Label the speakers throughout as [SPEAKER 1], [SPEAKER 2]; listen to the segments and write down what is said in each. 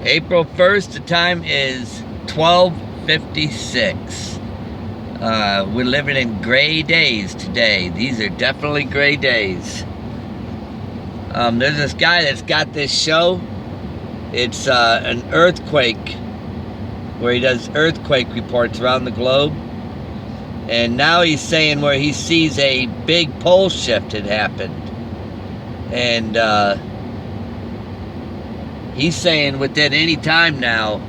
[SPEAKER 1] April 1st, the time is 12:56. We're living in gray days today. These are definitely gray days. There's this guy that's got this show. It's an earthquake, where he does earthquake reports around the globe. And now he's saying where he sees a big pole shift had happened. And he's saying within any time now,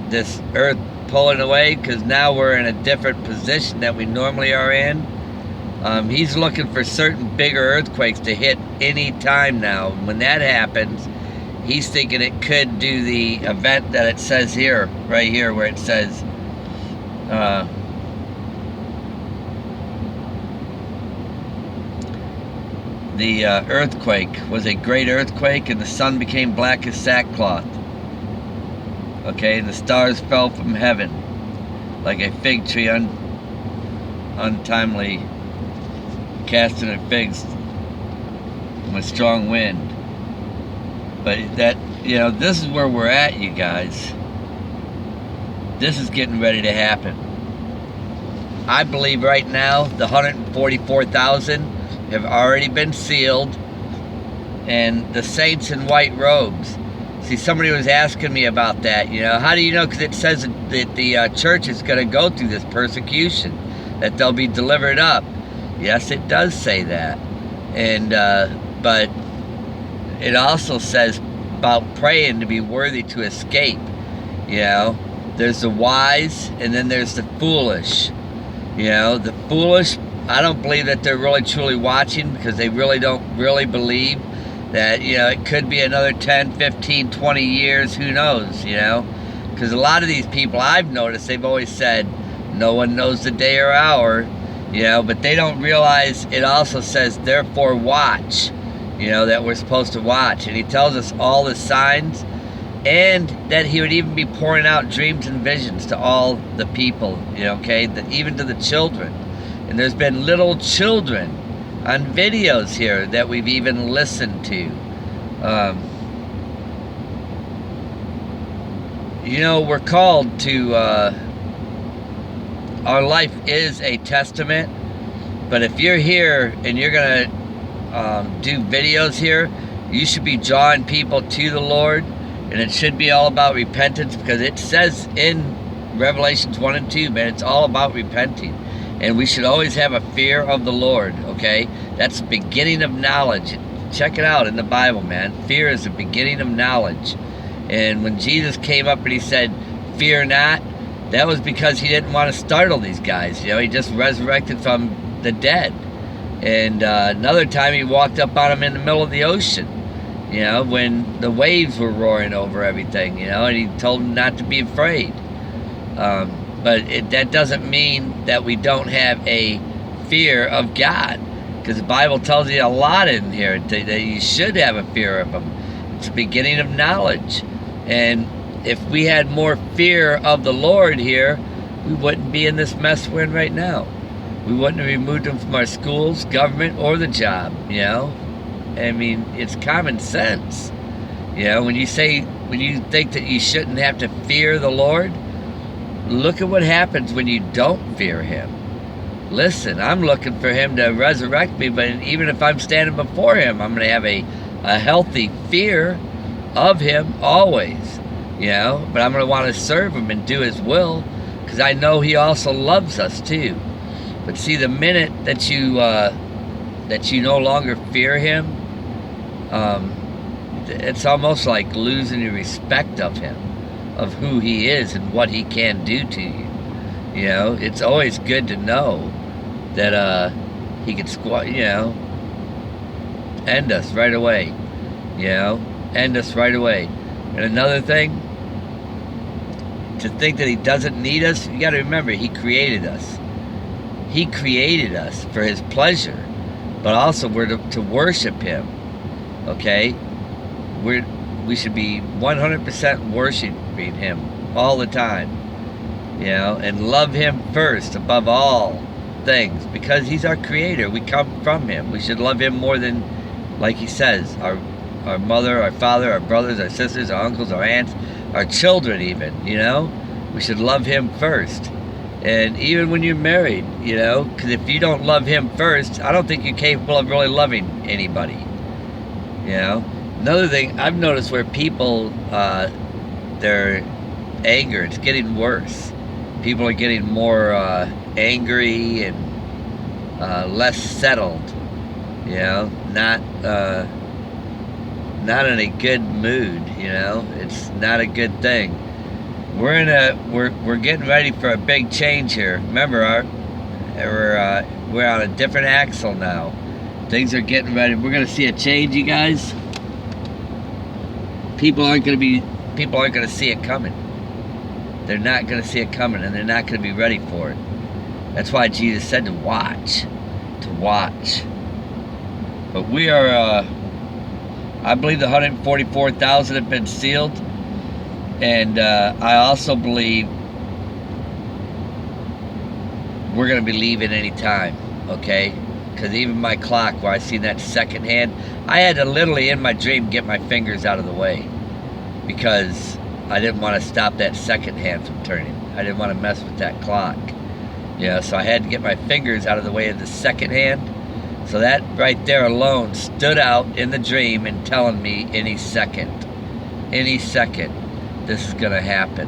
[SPEAKER 1] this earth pulling away, because now we're in a different position that we normally are in. He's looking for certain bigger earthquakes to hit any time now. When that happens, he's thinking it could do the event that it says here, right here, where it says, the earthquake was a great earthquake, and the sun became black as sackcloth. Okay, and the stars fell from heaven like a fig tree untimely casting her figs from a strong wind. But that, this is where we're at, you guys. This is getting ready to happen. I believe right now the 144,000 have already been sealed, and the saints in white robes. See, somebody was asking me about that. How do you know? Because it says that the church is going to go through this persecution, that they'll be delivered up. Yes, it does say that. And but it also says about praying to be worthy to escape. There's the wise, and then there's the foolish. The foolish, I don't believe that they're really truly watching, because they really don't really believe that, it could be another 10, 15, 20 years, who knows, because a lot of these people I've noticed, they've always said, no one knows the day or hour, but they don't realize it also says, therefore watch, that we're supposed to watch. And he tells us all the signs, and that he would even be pouring out dreams and visions to all the people, even to the children. And there's been little children on videos here that we've even listened to. We're called to, our life is a testament, but if you're here and you're going to do videos here, you should be drawing people to the Lord, and it should be all about repentance, because it says in Revelations 1 and 2, man, it's all about repenting. And we should always have a fear of the Lord, okay? That's the beginning of knowledge. Check it out in the Bible, man. Fear is the beginning of knowledge. And when Jesus came up and he said, fear not, that was because he didn't want to startle these guys. He just resurrected from the dead. And another time he walked up on them in the middle of the ocean, when the waves were roaring over everything, and he told them not to be afraid. But that doesn't mean that we don't have a fear of God, because the Bible tells you a lot in here that you should have a fear of Him. It's the beginning of knowledge. And if we had more fear of the Lord here, we wouldn't be in this mess we're in right now. We wouldn't have removed Him from our schools, government, or the job, I mean, it's common sense. When you think that you shouldn't have to fear the Lord, look at what happens when you don't fear Him. Listen, I'm looking for Him to resurrect me, but even if I'm standing before Him, I'm going to have a healthy fear of Him always, but I'm going to want to serve Him and do His will, because I know He also loves us too. But see, the minute that you no longer fear Him, it's almost like losing your respect of Him, of who He is and what He can do to you. It's always good to know that He could end us right away. End us right away. And another thing, to think that He doesn't need us, you got to remember, He created us. He created us for His pleasure, but also we're to worship Him. Okay? We should be 100% worshiping Him all the time, and love Him first above all things, because He's our creator. We come from Him. We should love Him more than, like He says, our our mother, our father, our brothers, our sisters, our uncles, our aunts, our children even, you know? We should love him first. And even when you're married, you know, because if you don't love him first, I don't think you're capable of really loving anybody, you know? Another thing, I've noticed where people, their anger, it's getting worse. People are getting more angry and less settled, you know, not in a good mood, you know. It's not a good thing. We're getting ready for a big change here. Remember, we're on a different axle now. Things are getting ready. We're gonna see a change, you guys. People aren't gonna see it coming. They're not gonna see it coming, and they're not gonna be ready for it. That's why Jesus said to watch. But we are, I believe the 144,000 have been sealed. And I also believe we're going to be leaving any time, okay? Because even my clock, where I seen that second hand, I had to literally, in my dream, get my fingers out of the way. Because I didn't want to stop that second hand from turning. I didn't want to mess with that clock. Yeah, so I had to get my fingers out of the way of the second hand. So that right there alone stood out in the dream and telling me any second, this is going to happen.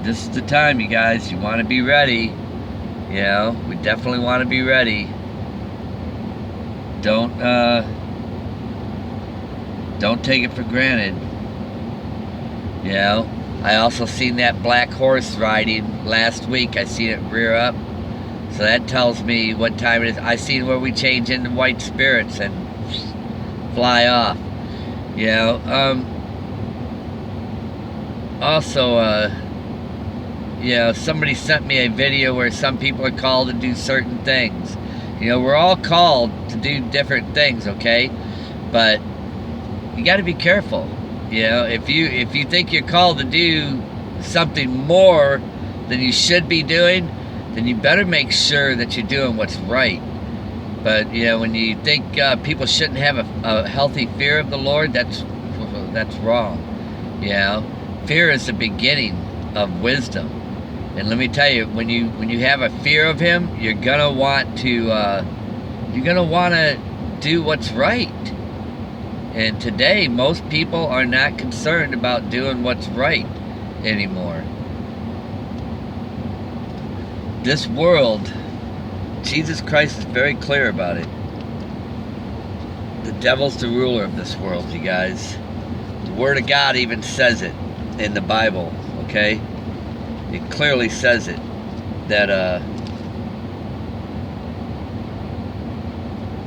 [SPEAKER 1] This is the time, you guys. You want to be ready. You know, we definitely want to be ready. Don't take it for granted. You know, I also seen that black horse riding last week. I seen it rear up. So that tells me what time it is. I seen where we change into white spirits and fly off. You know, also, you know, somebody sent me a video where some people are called to do certain things. You know, we're all called to do different things, okay? But you got to be careful. You know, if you think you're called to do something more than you should be doing, then you better make sure that you're doing what's right. But, you know, when you think people shouldn't have a healthy fear of the Lord, that's wrong. You know, fear is the beginning of wisdom. And let me tell you, when you have a fear of Him, you're gonna want to do what's right. And today, most people are not concerned about doing what's right anymore. This world, Jesus Christ is very clear about it. The devil's the ruler of this world, you guys. The Word of God even says it in the Bible, okay? It clearly says it, that,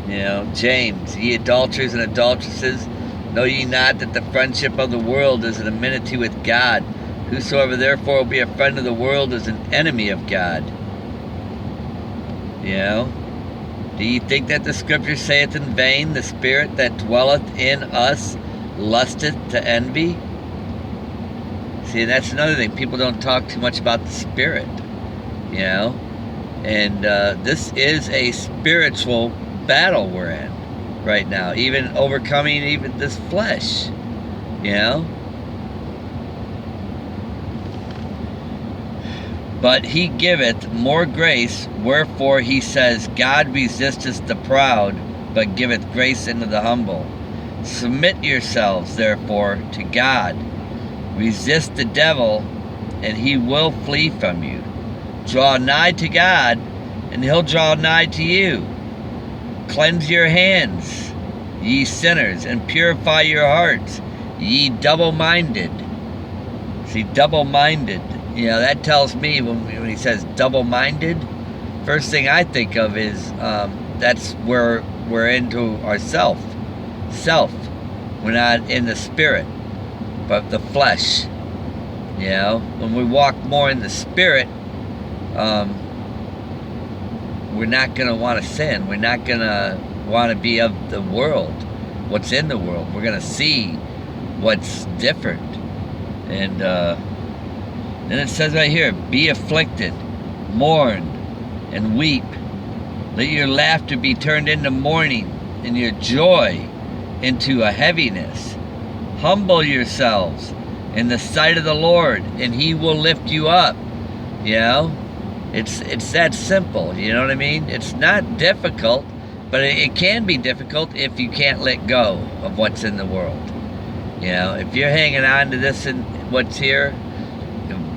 [SPEAKER 1] you know, James, ye adulterers and adulteresses, know ye not that the friendship of the world is an enmity with God? Whosoever therefore will be a friend of the world is an enemy of God. You know? Do you think that the scripture saith in vain, the spirit that dwelleth in us lusteth to envy? See, that's another thing. People don't talk too much about the spirit, you know? And this is a spiritual battle we're in right now. Even overcoming even this flesh, you know? But he giveth more grace, wherefore he says, God resisteth the proud, but giveth grace unto the humble. Submit yourselves, therefore, to God. Resist the devil, and he will flee from you. Draw nigh to God, and he'll draw nigh to you. Cleanse your hands, ye sinners, and purify your hearts, ye double-minded. See, double-minded. You know, that tells me when he says double-minded, first thing I think of is that's where we're into ourself. Self. We're not in the spirit, but the flesh. You know, when we walk more in the spirit, we're not going to want to sin. We're not going to want to be of the world, what's in the world. We're going to see what's different. And then it says right here, be afflicted, mourn, and weep. Let your laughter be turned into mourning, and your joy into a heaviness. Humble yourselves in the sight of the Lord, and He will lift you up. You know, it's that simple. You know what I mean? It's not difficult, but it can be difficult if you can't let go of what's in the world. You know, if you're hanging on to this and what's here,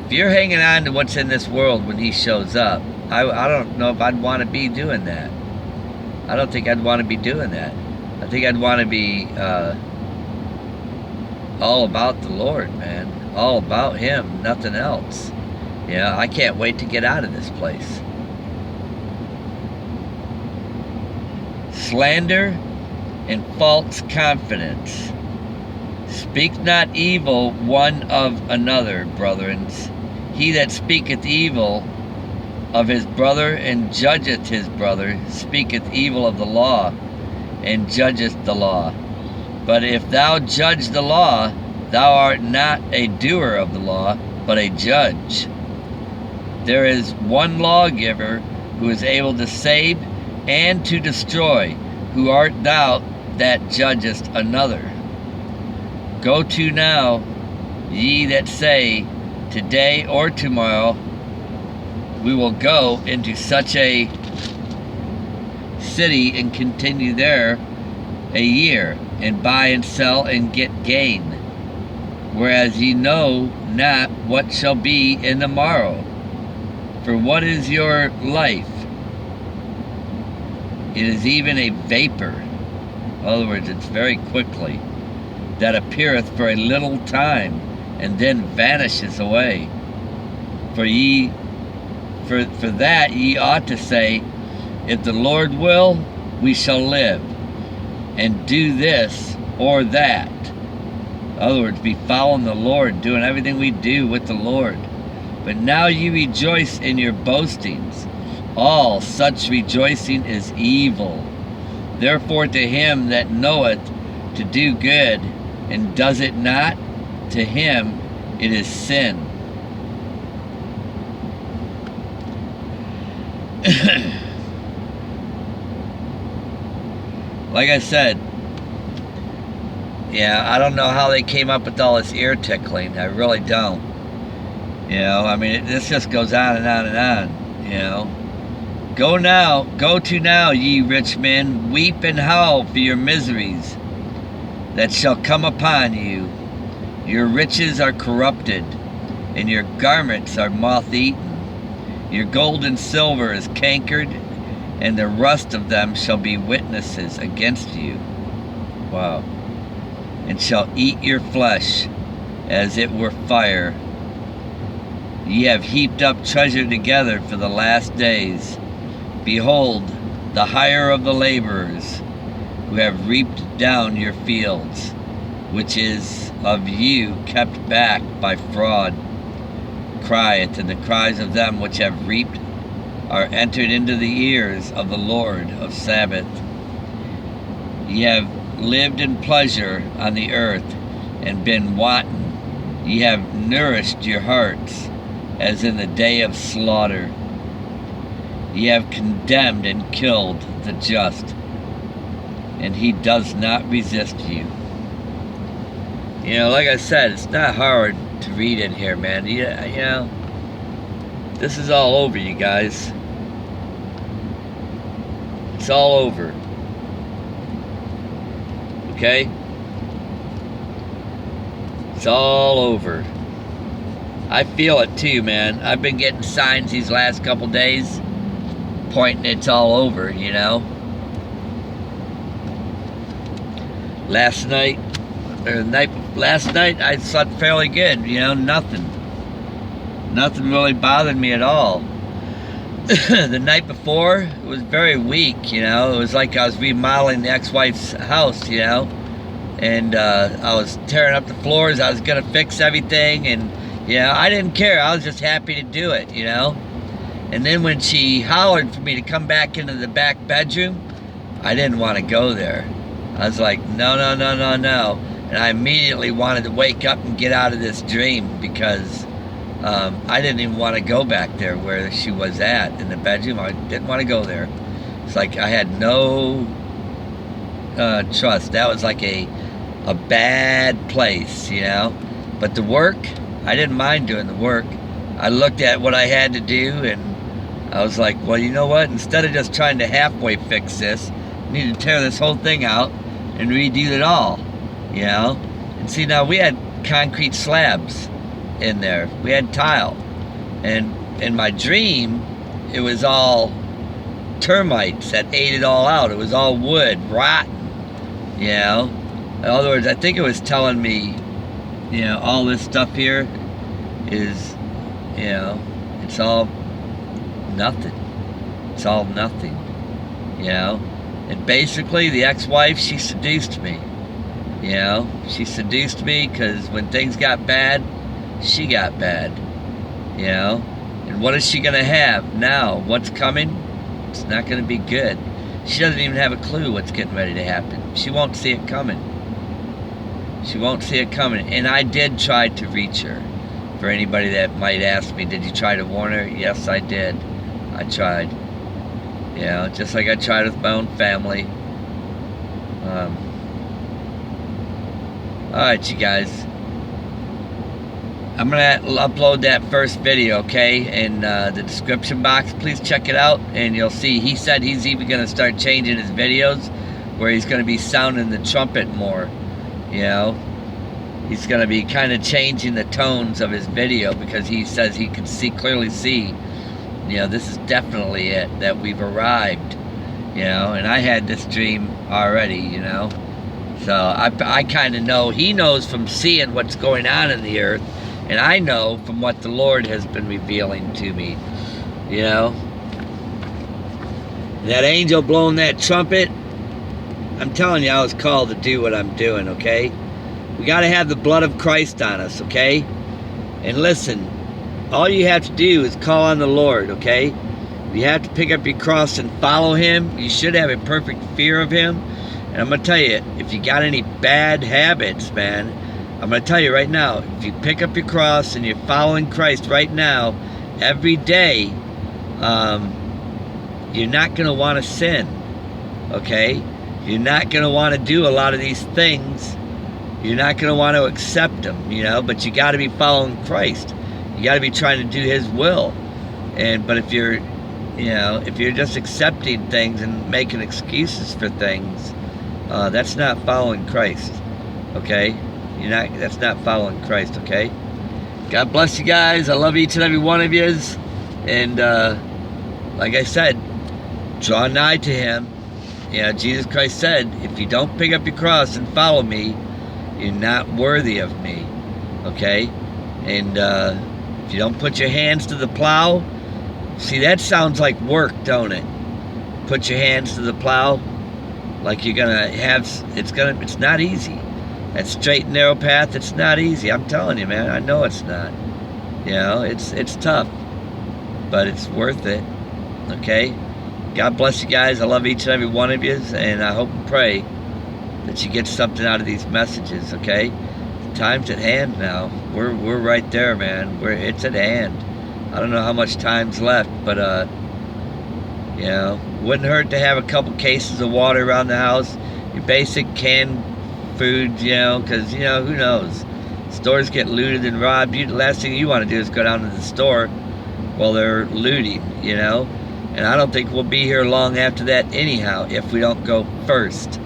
[SPEAKER 1] if you're hanging on to what's in this world when He shows up, I don't know if I'd want to be doing that. I don't think I'd want to be doing that. I think I'd want to be all about the Lord, man. All about Him, nothing else. You know, I can't wait to get out of this place. Slander and false confidence. Speak not evil one of another, brethren. He that speaketh evil of his brother and judgeth his brother speaketh evil of the law and judgeth the law. But if thou judge the law, thou art not a doer of the law, but a judge. There is one lawgiver who is able to save and to destroy. Who art thou that judgest another? Go to now, ye that say, today or tomorrow we will go into such a city and continue there a year, and buy and sell and get gain, whereas ye know not what shall be in the morrow. For what is your life? It is even a vapor. In other words, it's very quickly, that appeareth for a little time, and then vanishes away. For that ye ought to say, if the Lord will, we shall live, and do this or that. In other words, be following the Lord, doing everything we do with the Lord. But now ye rejoice in your boastings. All such rejoicing is evil. Therefore to him that knoweth to do good, and does it not, to him it is sin. Like I said, yeah, I don't know how they came up with all this ear tickling. I really don't. You know, I mean, this just goes on and on and on, you know. Go to now, ye rich men, weep and howl for your miseries that shall come upon you. Your riches are corrupted, and your garments are moth-eaten. Your gold and silver is cankered, and the rust of them shall be witnesses against you. Wow. And shall eat your flesh as it were fire. Ye have heaped up treasure together for the last days. Behold, the hire of the laborers, who have reaped down your fields, which is of you kept back by fraud, crieth, and the cries of them which have reaped are entered into the ears of the Lord of Sabbath. Ye have lived in pleasure on the earth, and been wanton. Ye have nourished your hearts, as in the day of slaughter. Ye have condemned and killed the just, and he does not resist you. You know, like I said, it's not hard to read in here, man. You know, this is all over, you guys. It's all over. Okay? It's all over. I feel it too, man. I've been getting signs these last couple days pointing it's all over, you know. Last night I slept fairly good, you know, nothing really bothered me at all. The night before, it was very weak, you know. It was like I was remodeling the ex-wife's house, you know, and I was tearing up the floors. I was gonna fix everything, and you know, I didn't care. I was just happy to do it, you know. And then when she hollered for me to come back into the back bedroom, I didn't want to go there. I was like, no. And I immediately wanted to wake up and get out of this dream, because I didn't even want to go back there where she was at in the bedroom. I didn't want to go there. It's like I had no trust. That was like a bad place, you know. But the work, I didn't mind doing the work. I looked at what I had to do, and I was like, well, you know what? Instead of just trying to halfway fix this, I need to tear this whole thing out and redo it all, you know. And see, now we had concrete slabs in there. We had tile, and in my dream, it was all termites that ate it all out. It was all wood, rotten, you know. In other words, I think it was telling me, you know, all this stuff here is, you know, it's all nothing. It's all nothing, you know. And basically, the ex-wife, she seduced me, you know. She seduced me because when things got bad, she got bad, you know. And what is she going to have now? What's coming? It's not going to be good. She doesn't even have a clue what's getting ready to happen. She won't see it coming. She won't see it coming. And I did try to reach her. For anybody that might ask me, did you try to warn her? Yes, I did. I tried. You know, just like I tried with my own family. Alright, you guys. I'm going to upload that first video, okay, in the description box. Please check it out, and you'll see he said he's even going to start changing his videos where he's going to be sounding the trumpet more, you know. He's going to be kind of changing the tones of his video because he says he can clearly see, you know, this is definitely it, that we've arrived, you know. And I had this dream already, you know. So I kind of know, he knows from seeing what's going on in the earth. And I know from what the Lord has been revealing to me, you know. That angel blowing that trumpet, I'm telling you, I was called to do what I'm doing, okay? We got to have the blood of Christ on us, okay? And listen, all you have to do is call on the Lord, okay? You have to pick up your cross and follow Him. You should have a perfect fear of Him. And I'm going to tell you, if you got any bad habits, man, I'm going to tell you right now, if you pick up your cross and you're following Christ right now, every day, you're not going to want to sin, okay? You're not going to want to do a lot of these things. You're not going to want to accept them, you know, but you got to be following Christ. You got to be trying to do His will. But if you're, you know, if you're just accepting things and making excuses for things, that's not following Christ, okay? That's not following Christ, okay? God bless you guys. I love each and every one of you. And like I said, draw nigh to Him. You know, Jesus Christ said, if you don't pick up your cross and follow me, you're not worthy of me, okay? And if you don't put your hands to the plow, see, that sounds like work, don't it? Put your hands to the plow, like you're gonna have, it's not easy. That straight and narrow path, it's not easy. I'm telling you, man, I know it's not. You know, it's tough, but it's worth it, okay? God bless you guys. I love each and every one of you, and I hope and pray that you get something out of these messages, okay? The time's at hand now. We're right there, man. It's at hand. I don't know how much time's left, but you know, wouldn't hurt to have a couple cases of water around the house. Your basic canned food, you know, because, you know, who knows? Stores get looted and robbed. The last thing you want to do is go down to the store while they're looting, you know. And I don't think we'll be here long after that anyhow if we don't go first.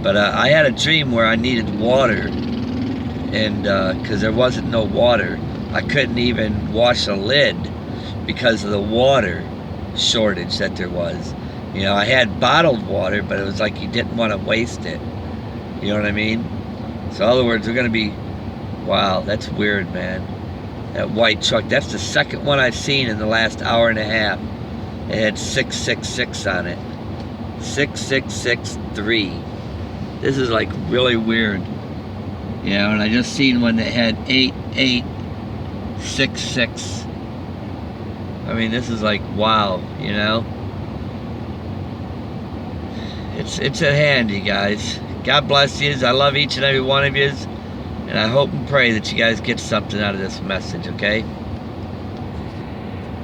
[SPEAKER 1] But I had a dream where I needed water, and because there wasn't no water, I couldn't even wash a lid because of the water shortage that there was. You know, I had bottled water, but it was like you didn't want to waste it. You know what I mean? So in other words, we're going to be, wow, that's weird, man. That white truck, that's the second one I've seen in the last hour and a half. It had 666 on it. 6663. This is like really weird. You know, and I just seen one that had 8866. I mean, this is like, wow, you know. It's at hand, you guys. God bless you. I love each and every one of you. And I hope and pray that you guys get something out of this message, okay?